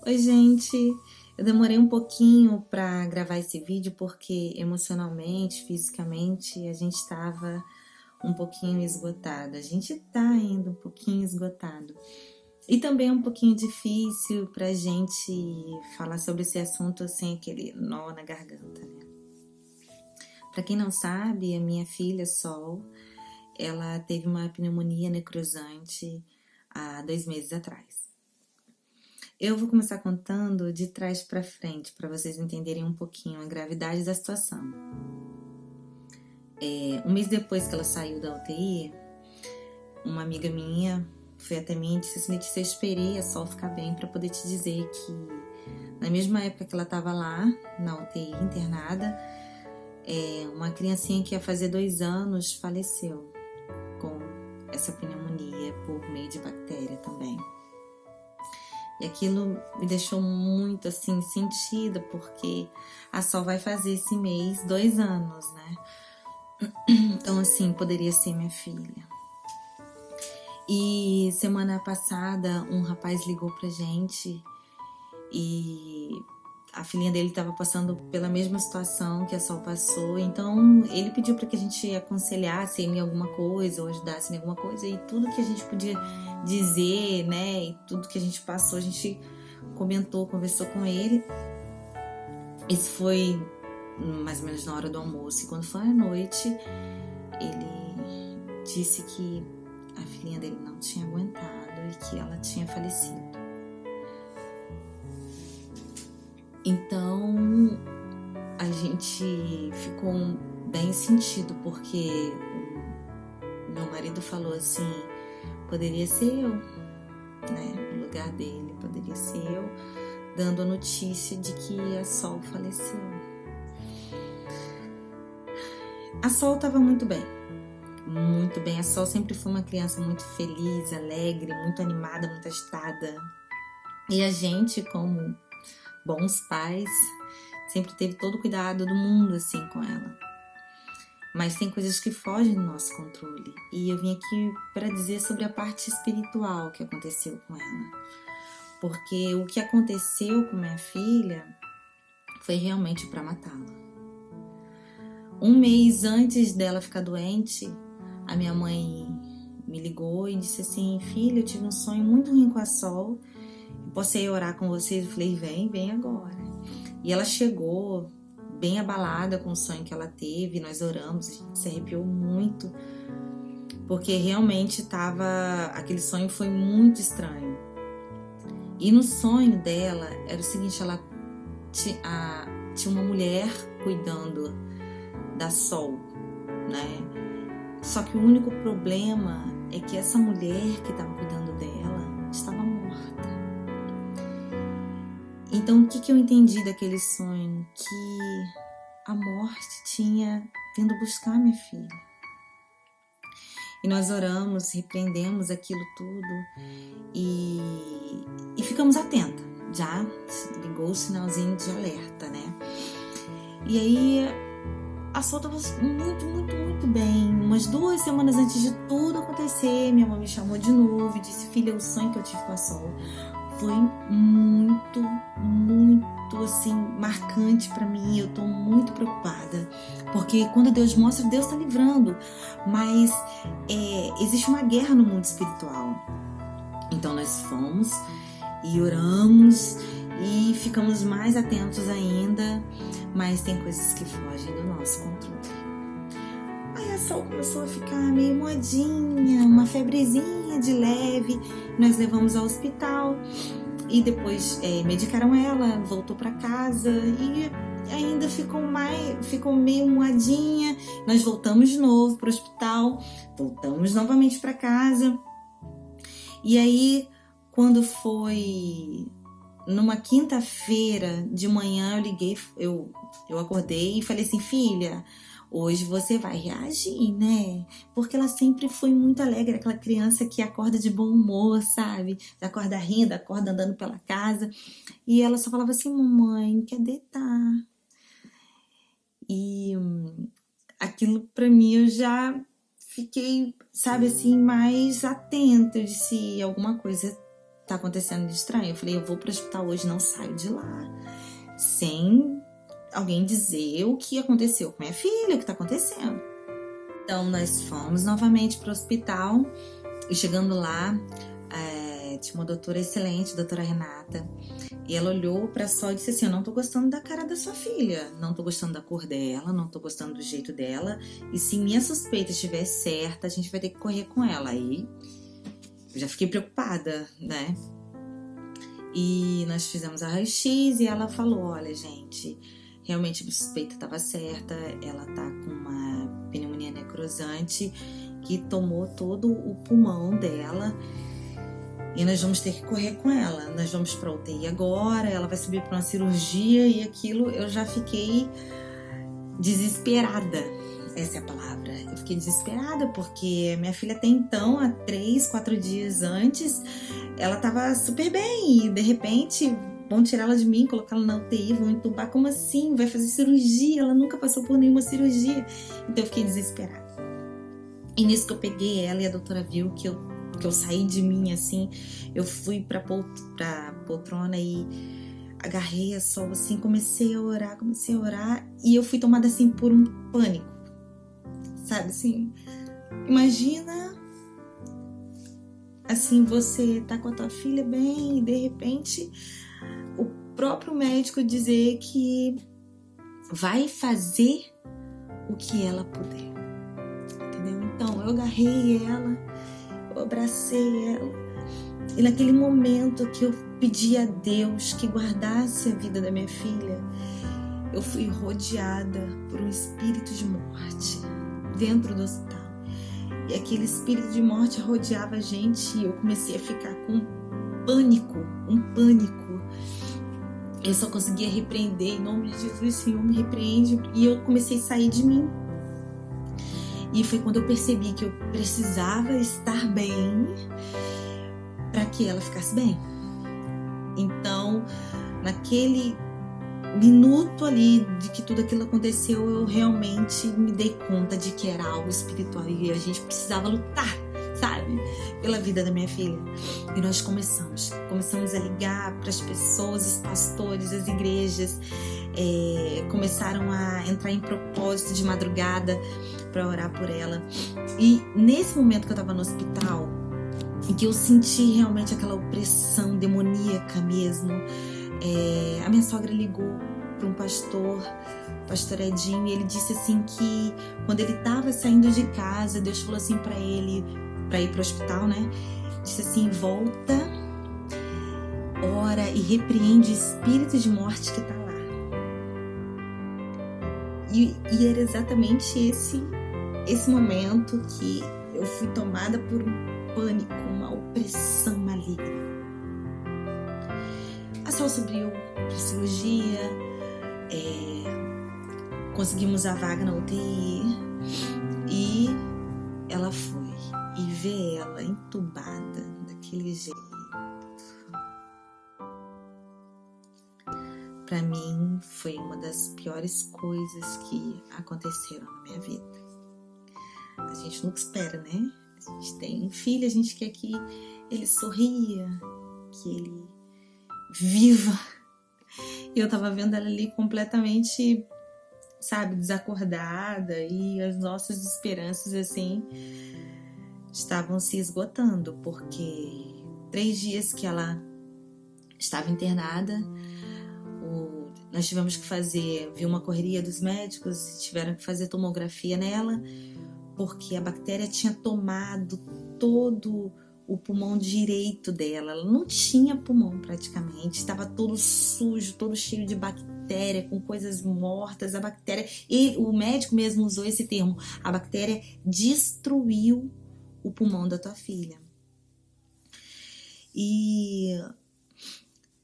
Oi, gente! Eu demorei um pouquinho para gravar esse vídeo porque emocionalmente, fisicamente, a gente estava um pouquinho esgotado. A gente tá ainda um pouquinho esgotado. E também é um pouquinho difícil pra gente falar sobre esse assunto sem aquele nó na garganta, né? Pra quem não sabe, a minha filha Sol, ela teve uma pneumonia necrosante há 2 meses atrás. Eu vou começar contando de trás para frente, para vocês entenderem um pouquinho a gravidade da situação. Um mês depois que ela saiu da UTI, uma amiga minha foi até mim e disse assim: Letícia, eu esperei a Sol ficar bem para poder te dizer que na mesma época que ela estava lá, na UTI internada, uma criancinha que ia fazer 2 anos faleceu com essa pneumonia por meio de bactéria também. E aquilo me deixou muito assim sentida, porque a Sol vai fazer esse mês 2 anos, né? Então assim, poderia ser minha filha. E semana passada um rapaz ligou pra gente e a filhinha dele estava passando pela mesma situação que a Sol passou, então ele pediu para que a gente aconselhasse ele em alguma coisa ou ajudasse em alguma coisa, e tudo que a gente podia dizer, né, e tudo que a gente passou, a gente comentou, conversou com ele. Isso foi mais ou menos na hora do almoço, e quando foi à noite, ele disse que a filhinha dele não tinha aguentado e que ela tinha falecido. Então a gente ficou bem sentido, porque meu marido falou assim: poderia ser eu, né, no lugar dele, poderia ser eu dando a notícia de que a Sol faleceu. A Sol estava muito bem, muito bem. A Sol sempre foi uma criança muito feliz, alegre, muito animada, muito agitada. E a gente, como bons pais, sempre teve todo o cuidado do mundo assim com ela. Mas tem coisas que fogem do nosso controle. E eu vim aqui para dizer sobre a parte espiritual que aconteceu com ela. Porque o que aconteceu com minha filha foi realmente para matá-la. 1 mês antes dela ficar doente, a minha mãe me ligou e disse assim: filha, eu tive um sonho muito ruim com a Sol. Posso ir orar com vocês? Eu falei: vem agora. E ela chegou bem abalada com o sonho que ela teve, nós oramos, a gente se arrepiou muito, porque realmente aquele sonho foi muito estranho. E no sonho dela era o seguinte: ela tinha uma mulher cuidando da Sol, né? Só que o único problema é que essa mulher que estava cuidando dela estava morta. Então, o que eu entendi daquele sonho? Que a morte tinha vindo buscar minha filha. E nós oramos, repreendemos aquilo tudo e ficamos atentas. Já ligou o sinalzinho de alerta, né? E aí a Sol estava muito bem. Umas 2 semanas antes de tudo acontecer, minha mãe me chamou de novo e disse: filha, o sonho que eu tive com a Sol foi muito assim, marcante para mim. Eu tô muito preocupada, porque quando Deus mostra, Deus tá livrando, mas existe uma guerra no mundo espiritual. Então nós fomos e oramos e ficamos mais atentos ainda, mas tem coisas que fogem do nosso controle. Aí a Sol começou a ficar meio moadinha, uma febrezinha de leve. Nós levamos ao hospital e depois medicaram ela, voltou para casa e ainda ficou meio moadinha. Nós voltamos de novo para o hospital, voltamos novamente para casa. E aí, quando foi numa quinta-feira de manhã, eu liguei, eu acordei e falei assim: filha, hoje você vai reagir, né? Porque ela sempre foi muito alegre, aquela criança que acorda de bom humor, sabe? Acorda rindo, acorda andando pela casa. E ela só falava assim: mamãe, quer deitar? E aquilo pra mim, eu já fiquei, sabe assim, mais atenta. Eu disse: alguma coisa tá acontecendo de estranho? Eu falei, eu vou pro hospital hoje, não saio de lá sem alguém dizer o que aconteceu com minha filha, o que tá acontecendo. Então, nós fomos novamente pro hospital e chegando lá, tinha uma doutora excelente, doutora Renata, e ela olhou pra Sol e disse assim, eu não tô gostando da cara da sua filha, não tô gostando da cor dela, não tô gostando do jeito dela, e se minha suspeita estiver certa, a gente vai ter que correr com ela. Aí eu já fiquei preocupada, né? E nós fizemos a raio-x e ela falou, olha gente, realmente a suspeita estava certa, ela tá com uma pneumonia necrosante que tomou todo o pulmão dela e nós vamos ter que correr com ela. Nós vamos para UTI agora, ela vai subir para uma cirurgia e aquilo eu já fiquei desesperada. Essa é a palavra. Eu fiquei desesperada porque minha filha até então, há 3, 4 dias antes, ela tava super bem e de repente vão tirar ela de mim, colocar ela na UTI, vão entubar. Como assim? Vai fazer cirurgia? Ela nunca passou por nenhuma cirurgia. Então eu fiquei desesperada. E nisso que eu peguei ela e a doutora viu que eu saí de mim assim, eu fui pra poltrona e agarrei a Sol assim, comecei a orar e eu fui tomada assim por um pânico, sabe assim? Imagina assim, você tá com a tua filha bem e de repente o próprio médico dizer que vai fazer o que ela puder, entendeu? Então eu agarrei ela, eu abracei ela e naquele momento que eu pedi a Deus que guardasse a vida da minha filha, eu fui rodeada por um espírito de morte dentro do hospital. E aquele espírito de morte rodeava a gente e eu comecei a ficar com um pânico. Eu só conseguia repreender, em nome de Jesus, Senhor, me repreende. E eu comecei a sair de mim. E foi quando eu percebi que eu precisava estar bem para que ela ficasse bem. Então, naquele minuto ali de que tudo aquilo aconteceu, eu realmente me dei conta de que era algo espiritual e a gente precisava lutar, sabe, pela vida da minha filha. E nós começamos a ligar para as pessoas, os pastores, as igrejas, começaram a entrar em propósito de madrugada para orar por ela. E nesse momento que eu estava no hospital, em que eu senti realmente aquela opressão demoníaca mesmo, a minha sogra ligou para um pastor, o pastor Edinho, e ele disse assim que quando ele estava saindo de casa, Deus falou assim para ele, para ir para o hospital, né? Disse assim, volta, ora e repreende o espírito de morte que está lá. E era exatamente esse momento que eu fui tomada por um pânico, uma opressão maligna. A Sol subiu para cirurgia, conseguimos a vaga na UTI e ela foi. E ver ela entubada daquele jeito, para mim foi uma das piores coisas que aconteceram na minha vida. A gente nunca espera, né? A gente tem um filho, a gente quer que ele sorria, que ele viva. E eu tava vendo ela ali completamente, sabe, desacordada e as nossas esperanças, assim, estavam se esgotando, porque 3 dias que ela estava internada, nós tivemos que viu uma correria dos médicos e tiveram que fazer tomografia nela, porque a bactéria tinha tomado todo o pulmão direito dela. Ela não tinha pulmão praticamente, estava todo sujo, todo cheio de bactéria, com coisas mortas. A bactéria, e o médico mesmo usou esse termo, a bactéria destruiu o pulmão da tua filha. E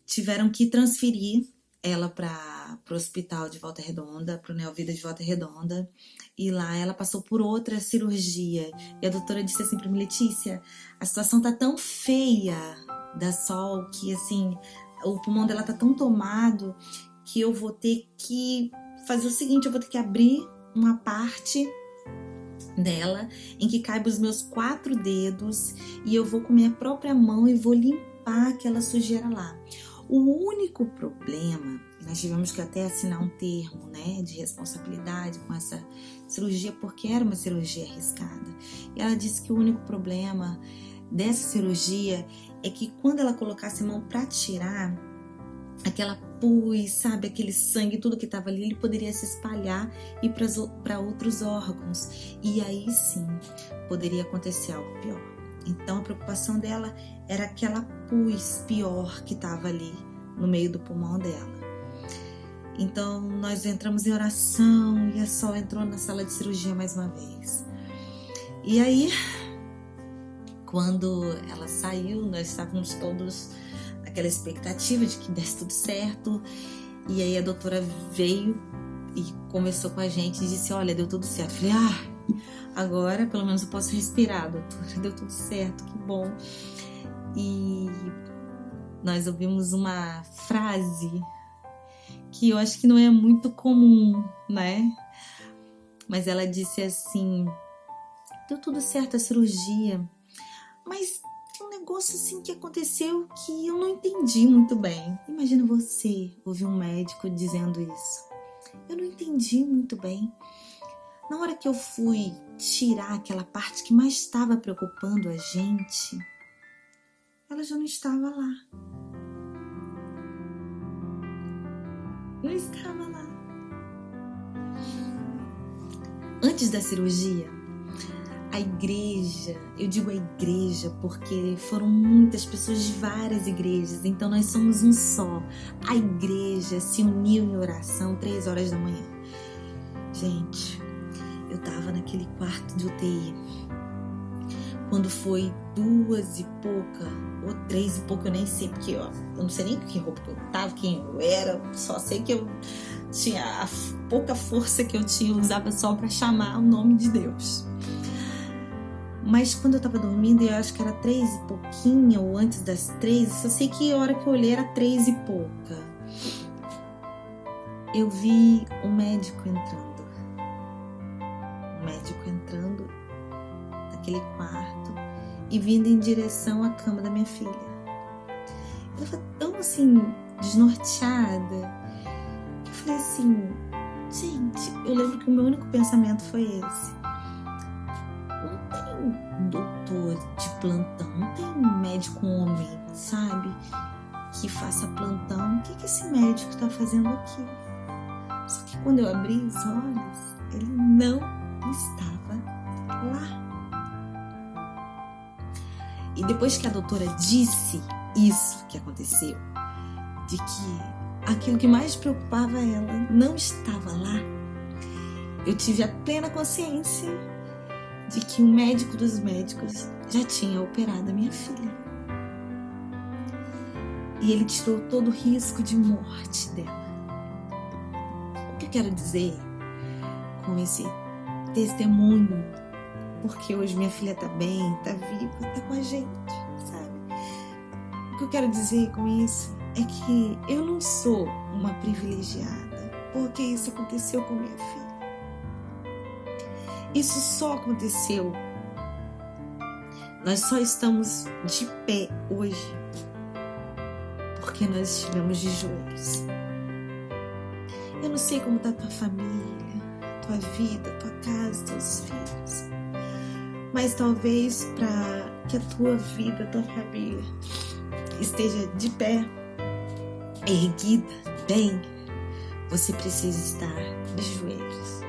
tiveram que transferir ela para o hospital de Volta Redonda, para o Neovida de Volta Redonda, e lá ela passou por outra cirurgia. E a doutora disse assim para mim, Letícia, a situação tá tão feia da Sol, que assim, o pulmão dela tá tão tomado, que eu vou ter que fazer o seguinte, eu vou ter que abrir uma parte dela, em que caiba os meus 4 dedos, e eu vou com minha própria mão e vou limpar limpar aquela sujeira lá. O único problema, nós tivemos que até assinar um termo, né, de responsabilidade com essa cirurgia, porque era uma cirurgia arriscada. E ela disse que o único problema dessa cirurgia é que quando ela colocasse a mão para tirar, aquela pus, sabe, aquele sangue, tudo que estava ali, ele poderia se espalhar e ir para outros órgãos. E aí sim, poderia acontecer algo pior. Então a preocupação dela era aquela pus pior que estava ali no meio do pulmão dela. Então nós entramos em oração e a Sol entrou na sala de cirurgia mais uma vez. E aí, quando ela saiu, nós estávamos todos naquela expectativa de que desse tudo certo. E aí a doutora veio e conversou com a gente e disse: olha, deu tudo certo. Eu falei: agora pelo menos eu posso respirar, doutora, deu tudo certo, que bom. E nós ouvimos uma frase que eu acho que não é muito comum, né? Mas ela disse assim: deu tudo certo a cirurgia, mas tem um negócio assim que aconteceu que eu não entendi muito bem. Imagina você ouvir um médico dizendo isso. Eu não entendi muito bem. Na hora que eu fui tirar aquela parte que mais estava preocupando a gente, ela já não estava lá. Não estava lá. Antes da cirurgia, a igreja, eu digo a igreja porque foram muitas pessoas de várias igrejas, então nós somos um só. A igreja se uniu em oração 3 horas da manhã. Gente, eu tava naquele quarto de UTI. Quando foi 2 e pouca, ou 3 e pouca, eu nem sei, porque eu não sei nem que roupa que eu tava, quem eu era, só sei que eu tinha a pouca força que eu tinha, eu usava só para chamar o nome de Deus. Mas quando eu tava dormindo, eu acho que era 3 e pouquinho, ou antes das 3, só sei que a hora que eu olhei era 3 e pouca. Eu vi um médico entrando. Naquele quarto e vindo em direção à cama da minha filha. Eu tava tão assim, desnorteada, que eu falei assim: gente, eu lembro que o meu único pensamento foi esse: não tem doutor de plantão, não tem médico homem, sabe, que faça plantão. O que esse médico tá fazendo aqui? Só que quando eu abri os olhos, ele não estava lá. E depois que a doutora disse isso que aconteceu, de que aquilo que mais preocupava ela não estava lá, eu tive a plena consciência de que o médico dos médicos já tinha operado a minha filha. E ele tirou todo o risco de morte dela. O que eu quero dizer com esse testemunho? Porque hoje minha filha tá bem, tá viva, tá com a gente, sabe? O que eu quero dizer com isso é que eu não sou uma privilegiada, porque isso aconteceu com minha filha. Isso só aconteceu. Nós só estamos de pé hoje porque nós estivemos de joelhos. Eu não sei como tá tua família, tua vida, tua casa, teus filhos. Mas talvez para que a tua vida, a tua família esteja de pé, erguida, bem, você precisa estar de joelhos.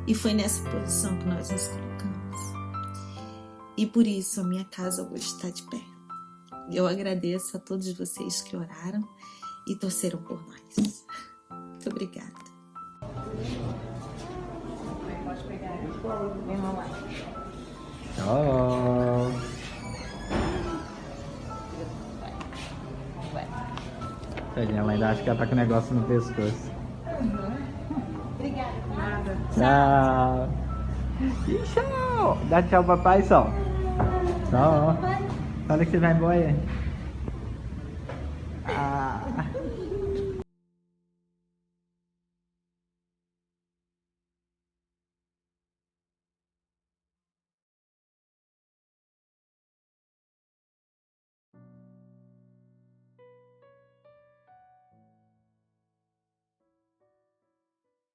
E foi nessa posição que nós nos colocamos. E por isso a minha casa hoje está de pé. Eu agradeço a todos vocês que oraram e torceram por nós. Muito obrigada. Pode pegar. Vem lá. Tchau. Tadinha, mas acho que ela tá com o negócio no pescoço. Obrigada. Nada. Tchau. E tchau. Dá tchau, papai, só. Tchau. Fala que você vai embora.